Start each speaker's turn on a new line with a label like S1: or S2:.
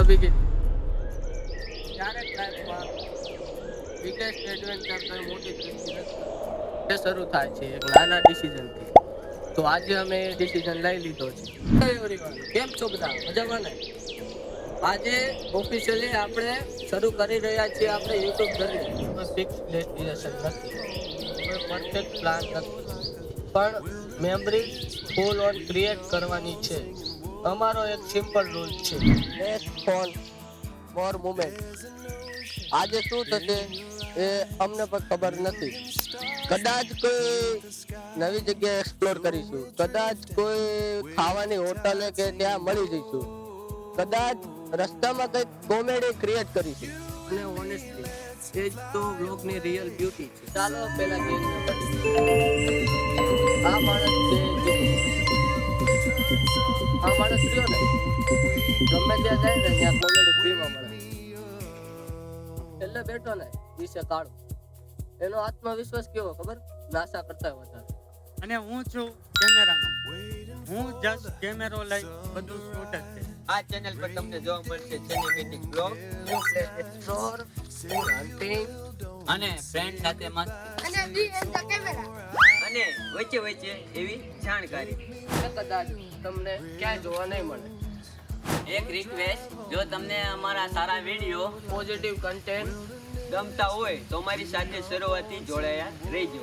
S1: Begin ક્યારેક લાઈફમાં biggest adventure કોઈ મોટી ટ્રીપ નથી એ શરૂ થાય છે એક નાના ડિસિઝનથી. તો આજે અમે એ ડિસિઝન લઈ લીધો છે. એવરીવન, કેમ છો બધા? મજામાં ને? આજે ઓફિશિયલી આપણે શરૂ કરી રહ્યા છીએ આપણે યુટ્યુબ જર્ની. કોઈ ફિક્સ ડેસ્ટિનેશન નથી, કોઈ પરફેક્ટ પ્લાન નથી, પણ મેમરી ફૂલ ઓન ક્રિએટ કરવાની છે. અમારો એક સિમ્પલ રૂલ છે, લેસ ફોન મોર મુમેન્ટ. આજે શું થશે એ અમને પણ ખબર નથી. કદાચ કોઈ નવી જગ્યાએ એક્સપ્લોર કરીશું, કદાચ કોઈ ખાવાની હોટલે કે ત્યાં મળી જઈશું, કદાચ રસ્તામાં કંઈક કોમેડી ક્રિએટ કરીશું. અને ઓનેસ્ટલી એ જ તો બ્લોગની રિયલ બ્યુટી છે. ચાલો પહેલા ગેસ આ માણસ છે આ માણસ રહ્યો ને, ગમે ત્યાં જાય ને ત્યાં કોમેડી ફ્રીમાં મળે. એટલે બેઠો ને વિશે કાઢો. એનો આત્મવિશ્વાસ કેવો ખબર? નાસા કરતા વધારે.
S2: અને હું છું કેમેરામેન. હું જસ્ટ કેમેરો લઈ બધું શૂટ જ છે.
S3: આ ચેનલ પર તમને જોવા મળશે સિનેમેટિક બ્લોગ
S1: એક્સપ્લોર, હન્ટિંગ
S3: અને ફ્રેન્ડ સાથે મસ્તી
S4: અને વી એન્ડ ધ કેમેરા.
S3: અને વચ્ચે વચ્ચે એવી જાણકારી.
S1: કદાચ તમને ક્યાંય જોવા નહીં મળે.
S3: એક રિક્વેસ્ટ, જો તમને અમારા સારા વિડીયો
S1: પોઝિટિવ કન્ટેન્ટ
S3: ગમતા હોય તો અમારી સાથે શરૂઆતથી જોડાયા રહેજો.